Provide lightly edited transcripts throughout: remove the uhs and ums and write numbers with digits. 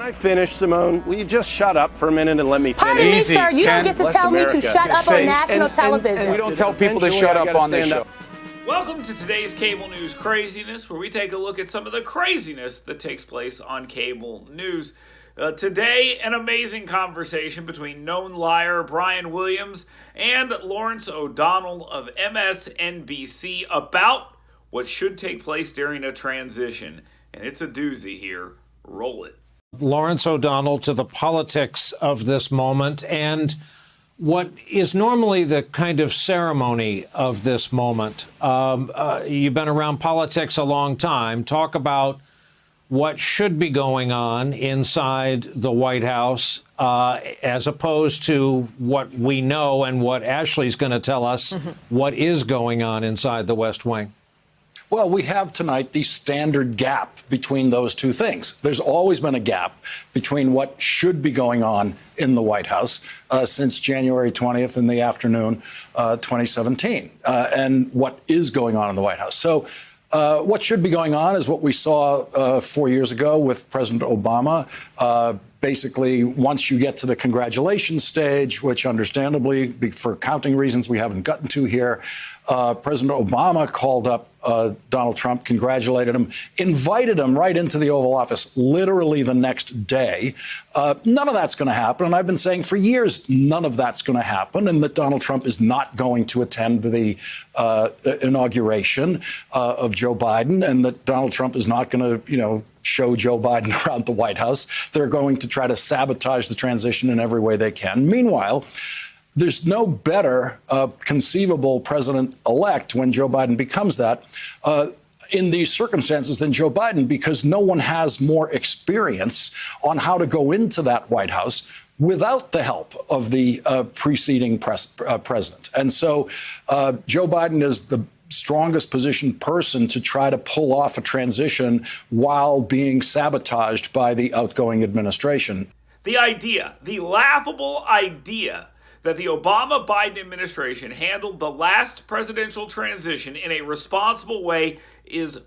Can I finish, Simone? Will you just shut up for a minute and let me finish? Pardon me, sir. You don't get to tell me to shut up on national television. We don't tell people to shut up on this show. Welcome to today's Cable News Craziness, where we take a look at some of the craziness that takes place on cable news. Today, an amazing conversation between known liar Brian Williams and Lawrence O'Donnell of MSNBC about what should take place during a transition. And it's a doozy here. Roll it. Lawrence O'Donnell to the politics of this moment and what is normally the kind of ceremony of this moment. You've been around politics a long time. Talk about what should be going on inside the White House as opposed to what we know and what Ashley's going to tell us what is going on inside the West Wing. Well, we have tonight the standard gap between those two things. There's always been a gap between what should be going on in the White House since January 20th in the afternoon, 2017, and what is going on in the White House. So what should be going on is what we saw 4 years ago with President Obama. Basically, once you get to the congratulations stage, which understandably, for counting reasons we haven't gotten to here, President Obama called up Donald Trump, congratulated him, invited him right into the Oval Office literally the next day. None of that's going to happen. And I've been saying for years, none of that's going to happen, and that Donald Trump is not going to attend the inauguration of Joe Biden, and that Donald Trump is not going to, show Joe Biden around the White House. They're going to try to sabotage the transition in every way they can. Meanwhile, there's no better conceivable president-elect when Joe Biden becomes that in these circumstances than Joe Biden, because no one has more experience on how to go into that White House without the help of the preceding president. And so Joe Biden is the strongest positioned person to try to pull off a transition while being sabotaged by the outgoing administration. The idea, the laughable idea, that the Obama-Biden administration handled the last presidential transition in a responsible way is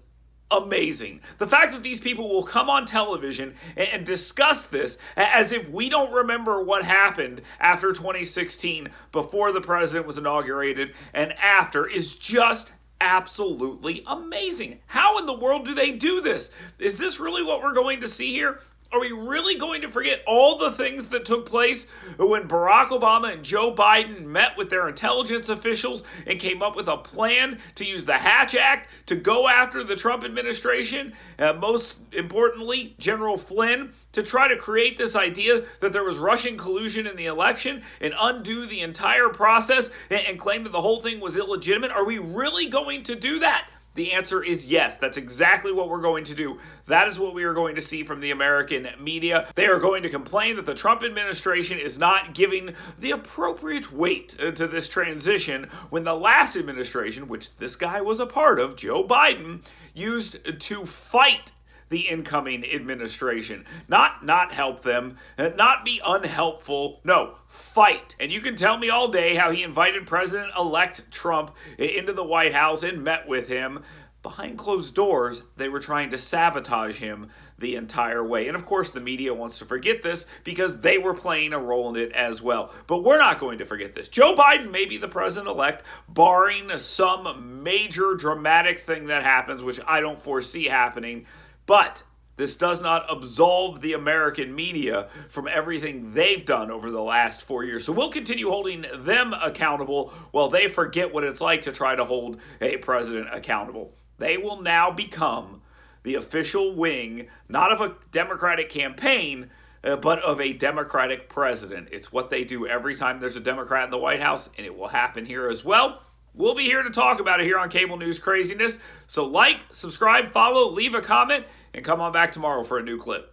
amazing. The fact that these people will come on television and discuss this as if we don't remember what happened after 2016, before the president was inaugurated, and after, is just absolutely amazing. How in the world do they do this? Is this really what we're going to see here? Are we really going to forget all the things that took place when Barack Obama and Joe Biden met with their intelligence officials and came up with a plan to use the Hatch Act to go after the Trump administration, most importantly, General Flynn, to try to create this idea that there was Russian collusion in the election and undo the entire process and claim that the whole thing was illegitimate? Are we really going to do that? The answer is yes. That's exactly what we're going to do. That is what we are going to see from the American media. They are going to complain that the Trump administration is not giving the appropriate weight to this transition when the last administration, which this guy was a part of, Joe Biden, used to fight the incoming administration. Not help them, not be unhelpful. No, fight. And you can tell me all day how he invited President-elect Trump into the White House and met with him. Behind closed doors, they were trying to sabotage him the entire way. And of course, the media wants to forget this because they were playing a role in it as well. But we're not going to forget this. Joe Biden may be the president-elect, barring some major dramatic thing that happens, which I don't foresee happening. But this does not absolve the American media from everything they've done over the last 4 years. So we'll continue holding them accountable while they forget what it's like to try to hold a president accountable. They will now become the official wing, not of a Democratic campaign, but of a Democratic president. It's what they do every time there's a Democrat in the White House, and it will happen here as well. We'll be here to talk about it here on Cable News Craziness. So like, subscribe, follow, leave a comment, and come on back tomorrow for a new clip.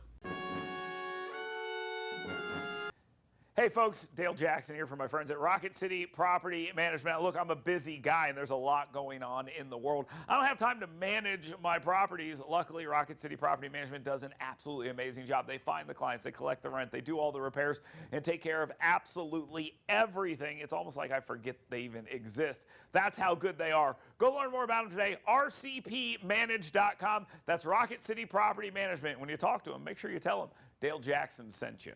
Hey folks, Dale Jackson here from my friends at Rocket City Property Management. Look, I'm a busy guy and there's a lot going on in the world. I don't have time to manage my properties. Luckily, Rocket City Property Management does an absolutely amazing job. They find the clients, they collect the rent, they do all the repairs, and take care of absolutely everything. It's almost like I forget they even exist. That's how good they are. Go learn more about them today. rcpmanage.com. That's Rocket City Property Management. When you talk to them, make sure you tell them Dale Jackson sent you.